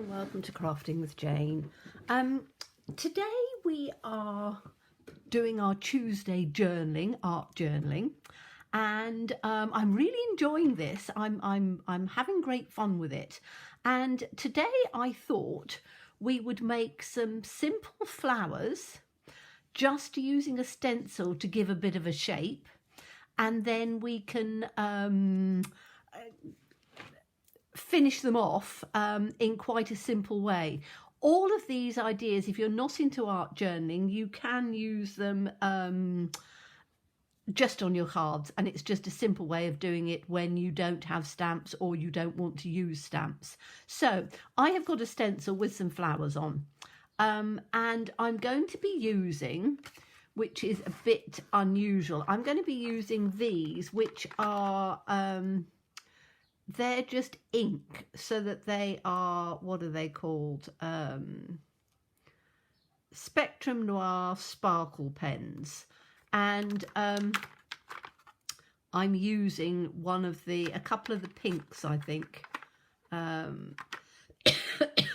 and welcome to Crafting with Jane. Today we are doing our Tuesday journaling, art journaling, and I'm really enjoying this. I'm having great fun with it. And today I thought we would make some simple flowers just using a stencil to give a bit of a shape, and then we can finish them off in quite a simple way. All of these ideas, if you're not into art journaling, you can use them just on your cards, and it's just a simple way of doing it when you don't have stamps or you don't want to use stamps. So I have got a stencil with some flowers on, and I'm going to be using, which is a bit unusual, I'm going to be using these, which are they're just ink, so that they are, what are they called? Spectrum Noir sparkle pens. And I'm using a couple of the pinks, I think.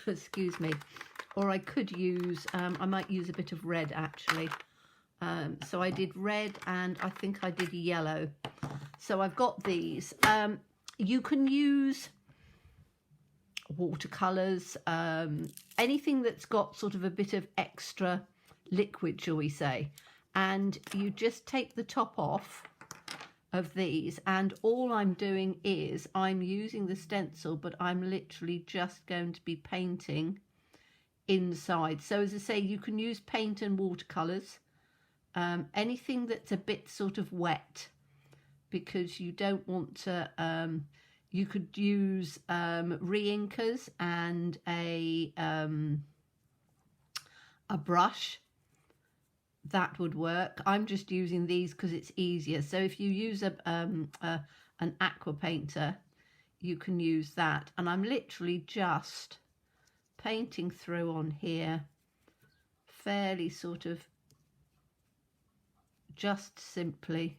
Excuse me. Or I could use, I might use a bit of red actually. So I did red and I think I did yellow. So I've got these. You can use watercolours, anything that's got sort of a bit of extra liquid, shall we say, and you just take the top off of these, and all I'm doing is I'm using the stencil, but I'm literally just going to be painting inside. So as I say, you can use paint and watercolours, anything that's a bit sort of wet, because you don't want to, you could use re-inkers and a brush. That would work. I'm just using these because it's easier. So if you use an aqua painter, you can use that. And I'm literally just painting through on here, fairly sort of just simply,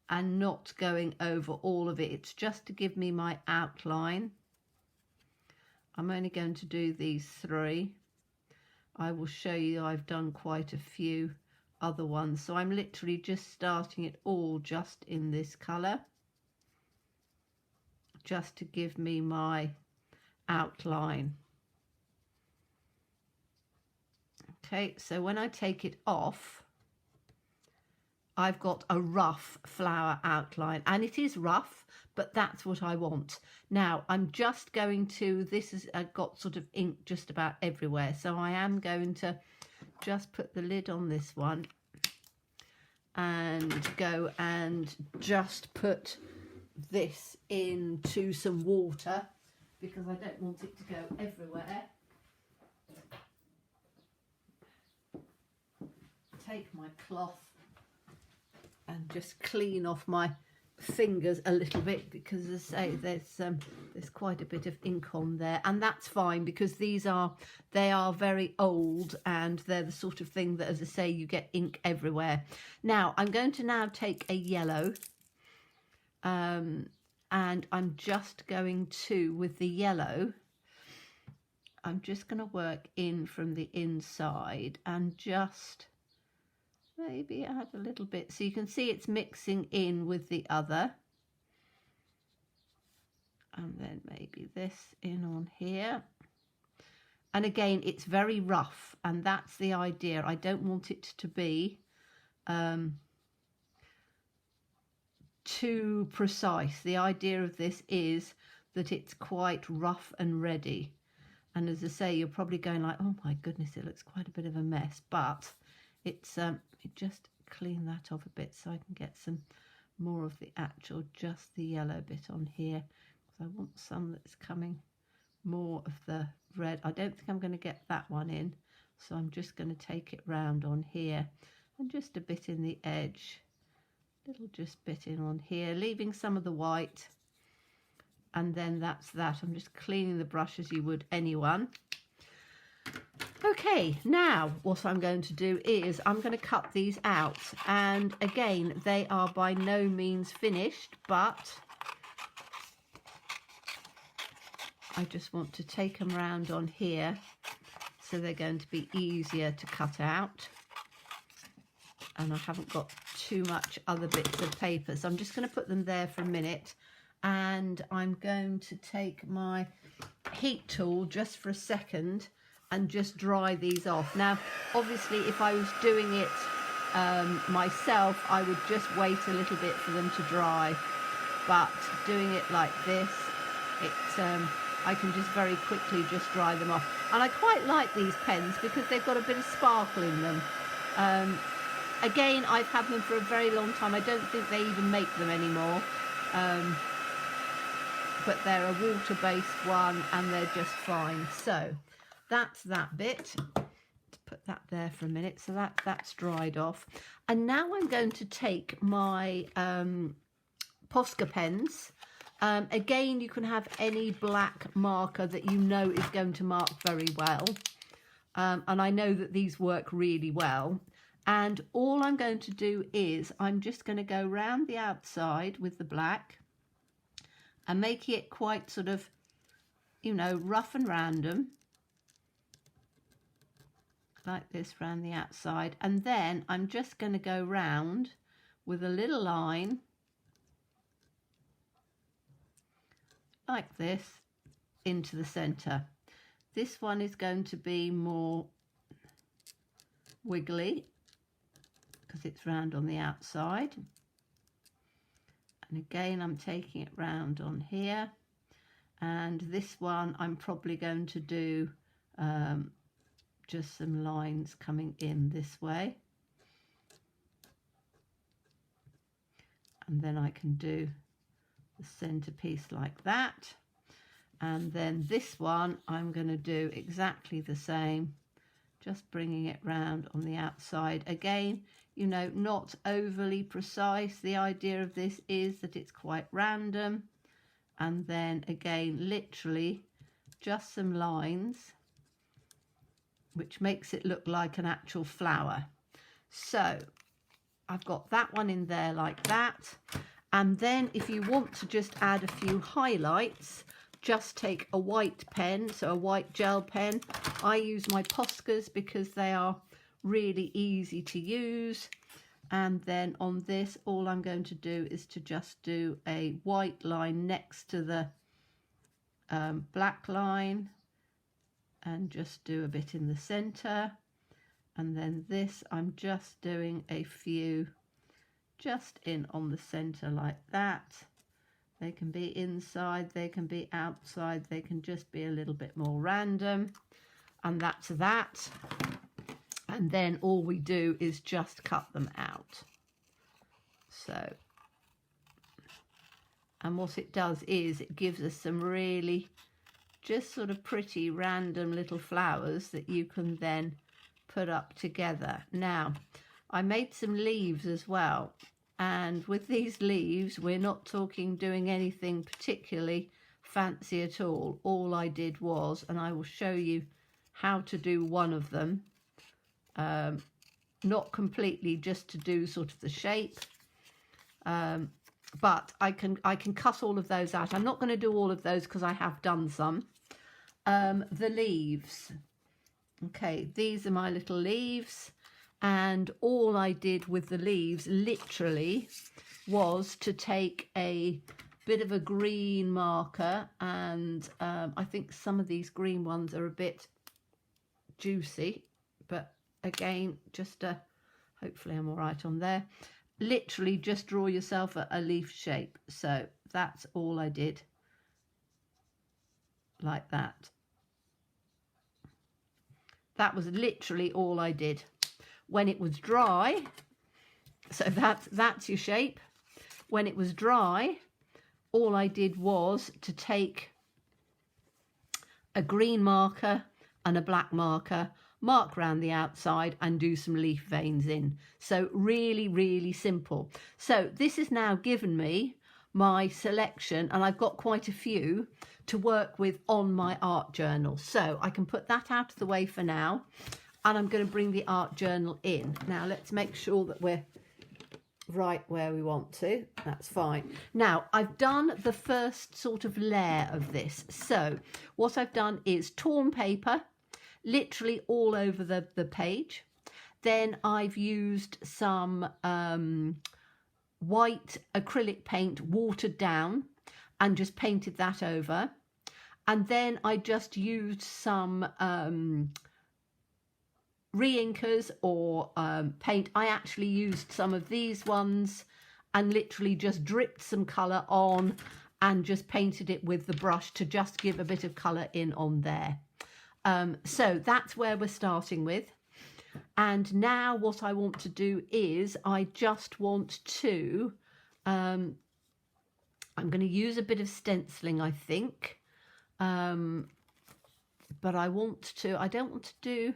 and not going over all of it. It's just to give me my outline. I'm only going to do these 3. I will show you I've done quite a few other ones. So I'm literally just starting it all just in this colour, just to give me my outline. Okay, so when I take it off, I've got a rough flower outline, and it is rough, but that's what I want. Now I'm just going to, this is, I've got sort of ink just about everywhere, so I am going to just put the lid on this one and go and just put this into some water, because I don't want it to go everywhere. Take my cloth and just clean off my fingers a little bit, because as I say, there's quite a bit of ink on there, and that's fine, because they are very old, and they're the sort of thing that, as I say, you get ink everywhere. Now I'm going to now take a yellow, and I'm just going to, with the yellow, I'm just going to work in from the inside and just maybe add a little bit, so you can see it's mixing in with the other, and then maybe this in on here. And again, it's very rough, and that's the idea. I don't want it to be too precise. The idea of this is that it's quite rough and ready, and as I say, you're probably going like, oh my goodness, it looks quite a bit of a mess, but it's just clean that off a bit so I can get some more of the actual, just the yellow bit on here, because I want some that's coming more of the red. I don't think I'm going to get that one in, so I'm just going to take it round on here, and just a bit in the edge, little just bit in on here, leaving some of the white, and then that's that. I'm just cleaning the brush as you would anyone. Okay, now what I'm going to do is I'm going to cut these out, and again, they are by no means finished, but I just want to take them round on here so they're going to be easier to cut out. And I haven't got too much other bits of paper, so I'm just going to put them there for a minute, and I'm going to take my heat tool just for a second and just dry these off. Now obviously if I was doing it myself, I would just wait a little bit for them to dry, but doing it like this, I can just very quickly just dry them off. And I quite like these pens because they've got a bit of sparkle in them. Again, I've had them for a very long time. I don't think they even make them anymore. But they're a water-based one and they're just fine. So that's that bit. Let's put that there for a minute. So that's dried off. And now I'm going to take my Posca pens. Again, you can have any black marker that you know is going to mark very well. And I know that these work really well. And all I'm going to do is I'm just going to go round the outside with the black and make it quite sort of, you know, rough and random. Like this round the outside. And then I'm just going to go round with a little line like this into the centre. This one is going to be more wiggly because it's round on the outside. And again, I'm taking it round on here. And this one, I'm probably going to do just some lines coming in this way. And then I can do the centerpiece like that. And then this one, I'm going to do exactly the same, just bringing it round on the outside. Again, you know, not overly precise. The idea of this is that it's quite random. And then again, literally just some lines, which makes it look like an actual flower. So I've got that one in there like that. And then if you want to just add a few highlights, just take a white pen, so a white gel pen. I use my Poscas because they are really easy to use. And then on this, all I'm going to do is to just do a white line next to the black line and just do a bit in the center. And then this, I'm just doing a few just in on the center like that. They can be inside, they can be outside, they can just be a little bit more random. And that's that. And then all we do is just cut them out. So, and what it does is it gives us some really just sort of pretty random little flowers that you can then put up together. Now, I made some leaves as well. And with these leaves, we're not talking doing anything particularly fancy at all. All I did was, and I will show you how to do one of them, not completely, just to do sort of the shape. But I can cut all of those out. I'm not going to do all of those because I have done some. The leaves. Okay, these are my little leaves. And all I did with the leaves literally was to take a bit of a green marker, and I think some of these green ones are a bit juicy, but again, just hopefully I'm all right on there. Literally just draw yourself a leaf shape. So that's all I did, like that. That was literally all I did. When it was dry, so that's your shape. When it was dry, all I did was to take a green marker and a black marker, mark around the outside and do some leaf veins in. So really, really simple. So this has now given me my selection, and I've got quite a few to work with on my art journal. So I can put that out of the way for now. And I'm going to bring the art journal in. Now let's make sure that right where we want to. That's fine. Now I've done the first sort of layer of this. So what I've done is torn paper literally all over the page. Then I've used some white acrylic paint watered down and just painted that over. And then I just used some re-inkers or paint. I actually used some of these ones and literally just dripped some colour on and just painted it with the brush to just give a bit of colour in on there. So that's where we're starting with. And now what I want to do is I just want to, I'm going to use a bit of stenciling, I think. But I don't want to do,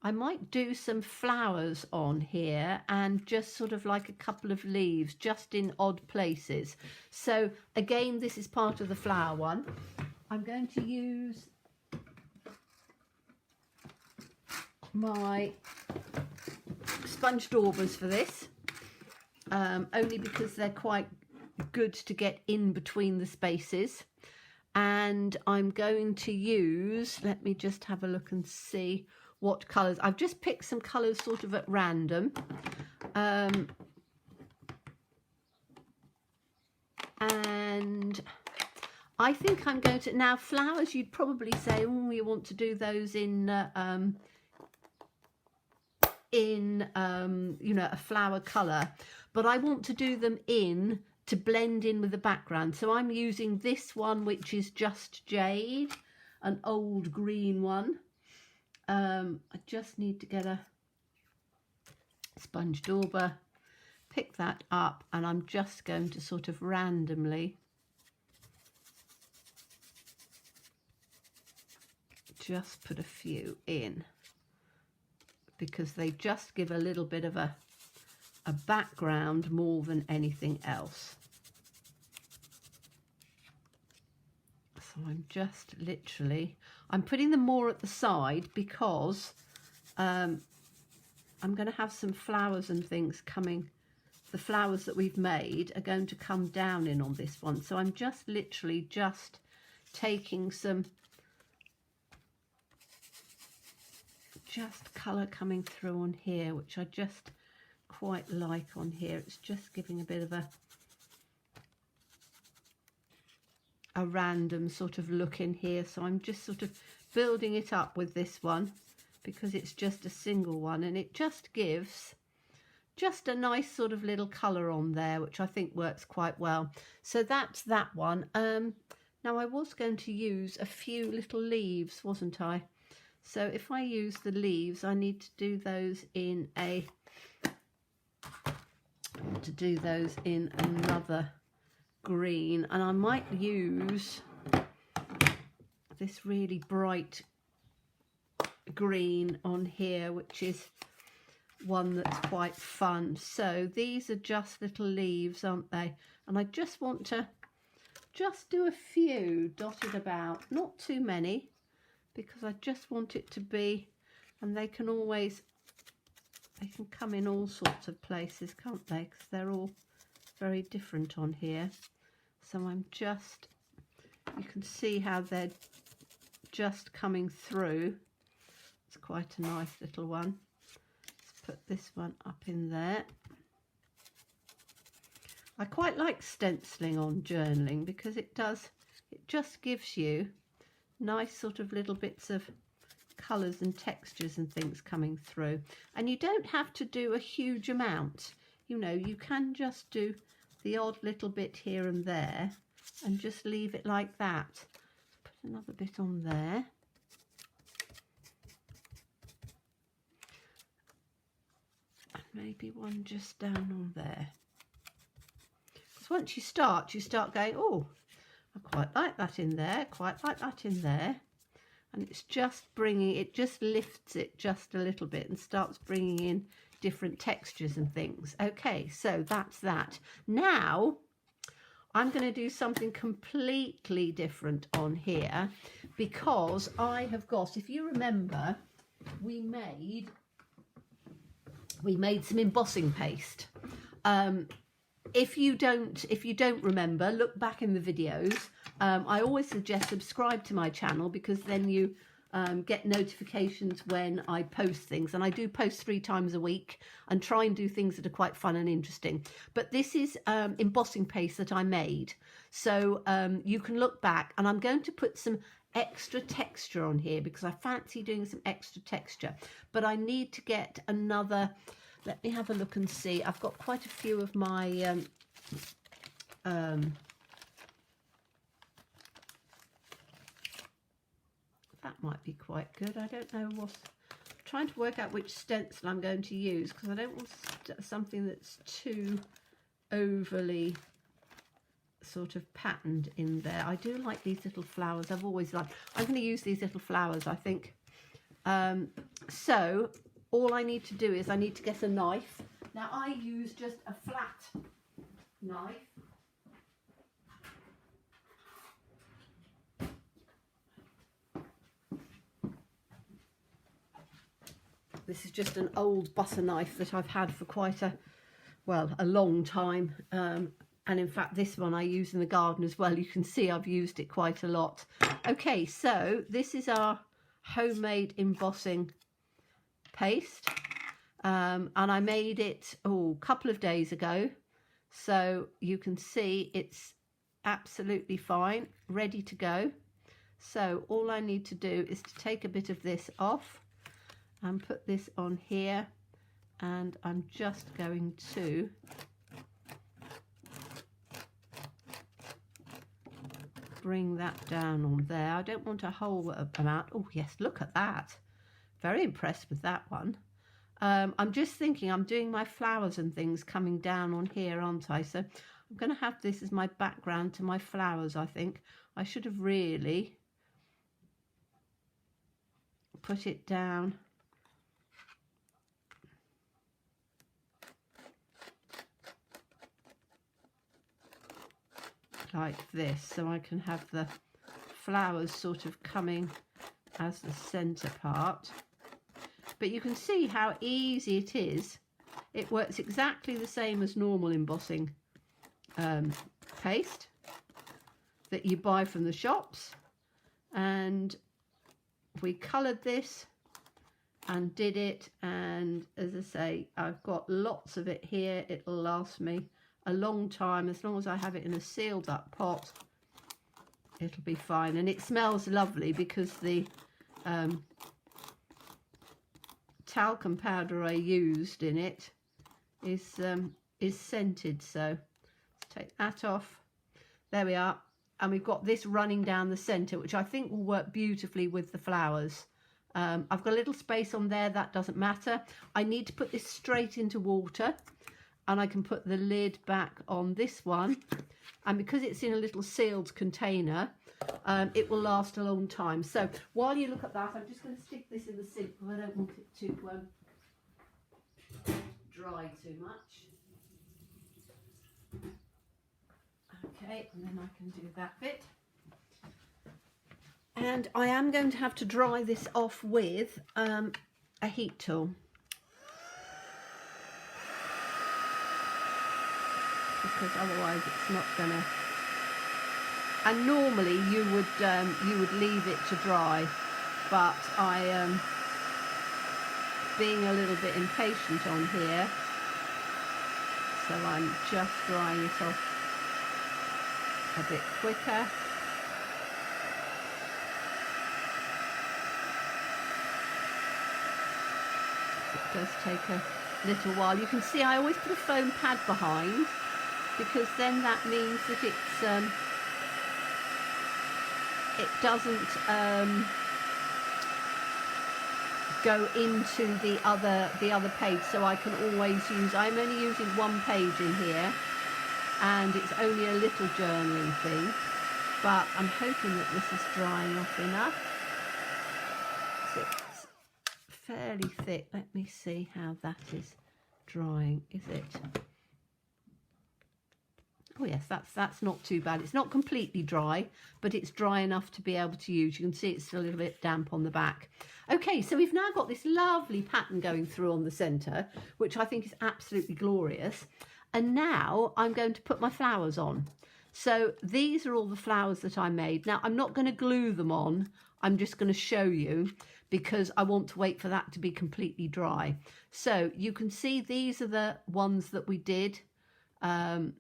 I might do some flowers on here and just sort of like a couple of leaves just in odd places. So again, this is part of the flower one. I'm going to use my sponge daubers for this, only because they're quite good to get in between the spaces. And I'm going to use, let me just have a look and see what colours. I've just picked some colours sort of at random. And I think I'm going to, now flowers, you'd probably say, oh, you want to do those in you know, a flower colour, but I want to do them in to blend in with the background. So I'm using this one, which is just jade, an old green one. I just need to get a sponge dauber, pick that up, and I'm just going to sort of randomly just put a few in, because they just give a little bit of a background more than anything else. So I'm just literally, I'm putting them more at the side because I'm going to have some flowers and things coming. The flowers that we've made are going to come down in on this one. So I'm just literally just taking some colour coming through on here, which I just quite like on here. It's just giving a bit of a random sort of look in here. So I'm just sort of building it up with this one because it's just a single one, and it just gives just a nice sort of little colour on there, which I think works quite well. So that's that one. Now I was going to use a few little leaves, wasn't I? So if I use the leaves, I need to do those in another green, and I might use this really bright green on here, which is one that's quite fun. So these are just little leaves, aren't they? And I just want to just do a few dotted about, not too many, because I just want it to be, and they can come in all sorts of places, can't they? Because they're all very different on here. So I'm just, you can see how they're just coming through. It's quite a nice little one. Let's put this one up in there. I quite like stenciling on journaling because it just gives you nice sort of little bits of colours and textures and things coming through. And you don't have to do a huge amount. You know, you can just do the odd little bit here and there and just leave it like that. Put another bit on there. And maybe one just down on there. Because once you start going, oh, I quite like that in there, quite like that in there. And it's just it just lifts it just a little bit and starts bringing in different textures and things. Okay, so that's that. Now I'm going to do something completely different on here, because I have got, if you remember, we made some embossing paste. If you don't remember, look back in the videos. I always suggest subscribe to my channel, because then you get notifications when I post things, and I do post 3 times a week and try and do things that are quite fun and interesting. But this is embossing paste that I made, so you can look back, and I'm going to put some extra texture on here because I fancy doing some extra texture, but I need to get another. Let me have a look and see. I've got quite a few of my that might be quite good. I don't know what's trying to work out which stencil I'm going to use, because I don't want something that's too overly sort of patterned in there. I do like these little flowers. I've always liked. I'm going to use these little flowers, I think. So all I need to do is I need to get a knife. Now I use just a flat knife. This is just an old butter knife that I've had for quite a long time. And in fact, this one I use in the garden as well. You can see I've used it quite a lot. Okay, so this is our homemade embossing paste. And I made it a couple of days ago. So you can see it's absolutely fine, ready to go. So all I need to do is to take a bit of this off and put this on here, and I'm just going to bring that down on there. I don't want a whole amount. Oh yes, look at that. Very impressed with that one. I'm just thinking I'm doing my flowers and things coming down on here, aren't I? So I'm going to have this as my background to my flowers. I think I should have really put it down like this, so I can have the flowers sort of coming as the center part. But you can see how easy it is. It works exactly the same as normal embossing paste that you buy from the shops, and we coloured this and did it, and as I say, I've got lots of it here. It'll last me a long time. As long as I have it in a sealed up pot, it'll be fine. And it smells lovely because the talcum powder I used in it is scented. So let's take that off. There we are. And we've got this running down the centre, which I think will work beautifully with the flowers. I've got a little space on there, that doesn't matter. I need to put this straight into water, and I can put the lid back on this one. And because it's in a little sealed container, it will last a long time. So while you look at that, I'm just going to stick this in the sink because I don't want it to dry too much. Okay, and then I can do that bit. And I am going to have to dry this off with a heat tool, because otherwise it's not gonna. And normally you would leave it to dry, but I am being a little bit impatient on here, so I'm just drying it off a bit quicker. It does take a little while. You can see I always put a foam pad behind, because then that means that it doesn't go into the other page. So I can always use. I'm only using one page in here, and it's only a little journaling thing. But I'm hoping that this is drying off enough. So it's fairly thick. Let me see how that is drying. Is it? Oh yes, that's not too bad. It's not completely dry, but it's dry enough to be able to use. You can see it's still a little bit damp on the back. Okay, so we've now got this lovely pattern going through on the centre, which I think is absolutely glorious. And now I'm going to put my flowers on. So these are all the flowers that I made. Now I'm not going to glue them on. I'm just going to show you because I want to wait for that to be completely dry. So you can see these are the ones that we did. And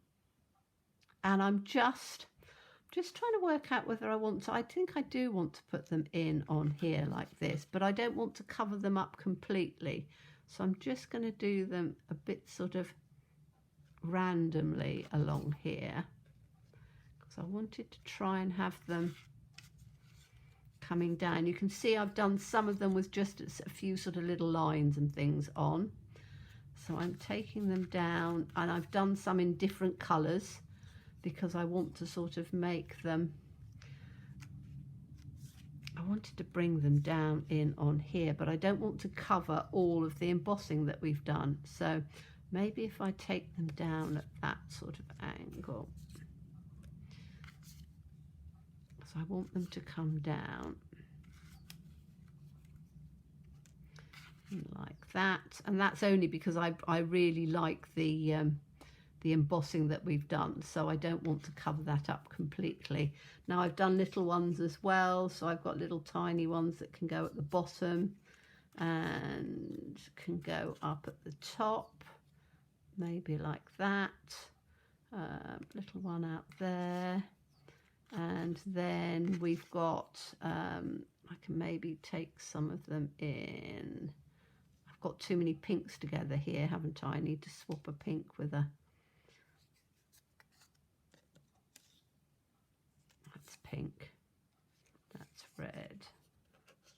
I'm just trying to work out whether I want to. I think I do want to put them in on here like this, but I don't want to cover them up completely. So I'm just going to do them a bit sort of randomly along here, because I wanted to try and have them coming down. You can see I've done some of them with just a few sort of little lines and things on. So I'm taking them down, and I've done some in different colours because I want to sort of make them, I wanted to bring them down in on here, but I don't want to cover all of the embossing that we've done. So maybe if I take them down at that sort of angle. So I want them to come down like that, and that's only because I really like the embossing that we've done, so I don't want to cover that up completely. Now I've done little ones as well, so I've got little tiny ones that can go at the bottom and can go up at the top, maybe like that. Little one out there, and then we've got I can maybe take some of them in. I've got too many pinks together here, haven't I? I need to swap a pink with a, that's pink, that's red.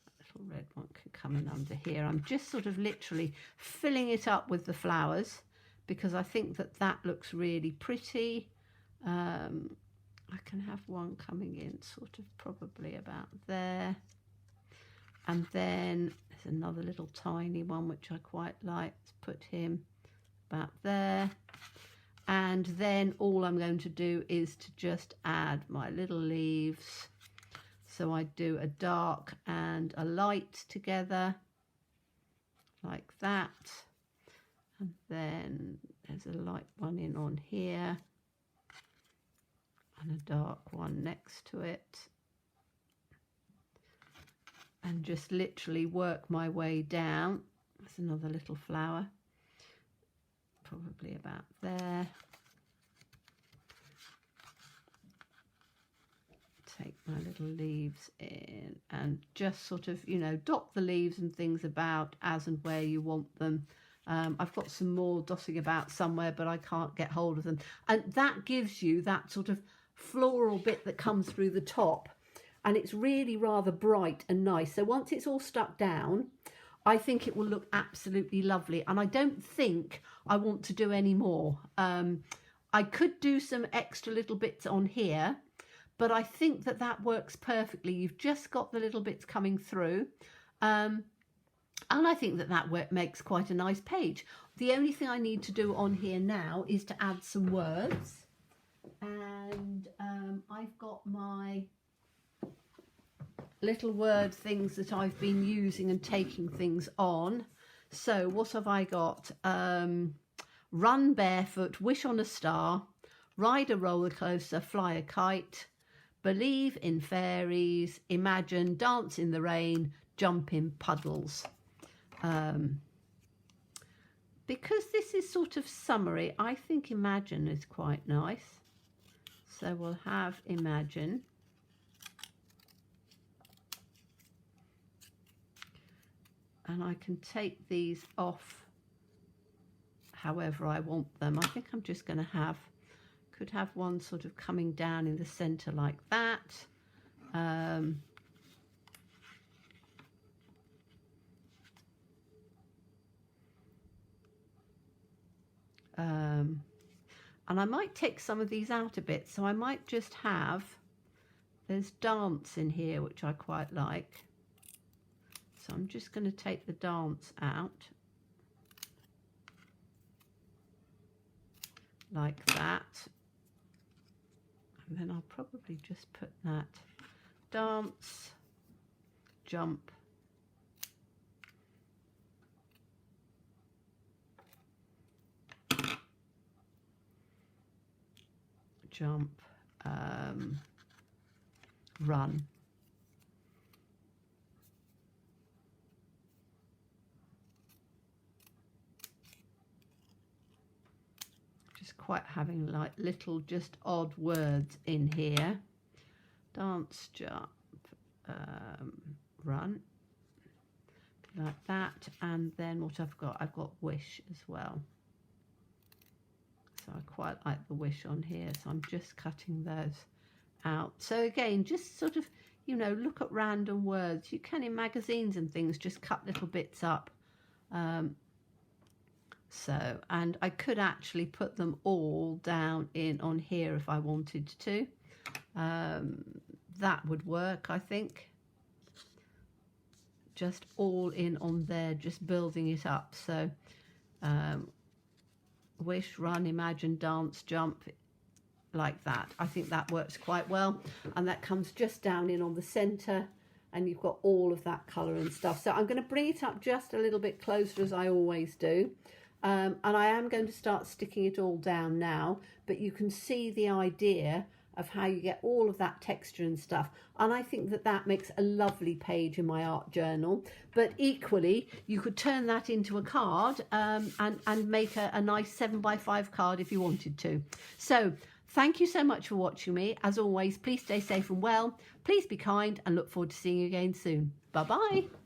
That little red one can come in under here. I'm just sort of literally filling it up with the flowers because I think that that looks really pretty. I can have one coming in sort of probably about there. And then there's another little tiny one which I quite like. Let's put him about there. And then all I'm going to do is to just add my little leaves. So I do a dark and a light together like that. And then there's a light one in on here and a dark one next to it. And just literally work my way down. There's another little flower, probably about there. Take my little leaves in and just sort of, you know, dot the leaves and things about as and where you want them. I've got some more dotting about somewhere, but I can't get hold of them. And that gives you that sort of floral bit that comes through the top. And it's really rather bright and nice. So once it's all stuck down, I think it will look absolutely lovely. And I don't think I want to do any more. I could do some extra little bits on here, but I think that that works perfectly. You've just got the little bits coming through. And I think that that makes quite a nice page. The only thing I need to do on here now is to add some words. And I've got my little word things that I've been using and taking things on. So what have I got? Run barefoot, wish on a star, ride a roller coaster, fly a kite, believe in fairies, imagine, dance in the rain, jump in puddles. Because this is sort of summery, I think imagine is quite nice. So we'll have imagine. And I can take these off however I want them. I think I'm just going to have, could have one sort of coming down in the center like that. And I might take some of these out a bit. So I might just have, there's dance in here, which I quite like. So I'm just going to take the dance out like that. And then I'll probably just put that dance, jump, jump, run. Just quite having like little just odd words in here. Dance, jump, run, like that. And then what I've got wish as well. So I quite like the wish on here, so I'm just cutting those out. So again, just sort of, you know, look at random words. You can in magazines and things just cut little bits up. And I could actually put them all down in on here if I wanted to. That would work, I think. Just all in on there, just building it up. So wish, run, imagine, dance, jump, like that. I think that works quite well, and that comes just down in on the center, and you've got all of that color and stuff. So I'm going to bring it up just a little bit closer, as I always do, and I am going to start sticking it all down now, but you can see the idea of how you get all of that texture and stuff, and I think that that makes a lovely page in my art journal. But equally, you could turn that into a card and make a nice 7x5 card if you wanted to. So thank you so much for watching me. As always, please stay safe and well, please be kind, and look forward to seeing you again soon. Bye bye.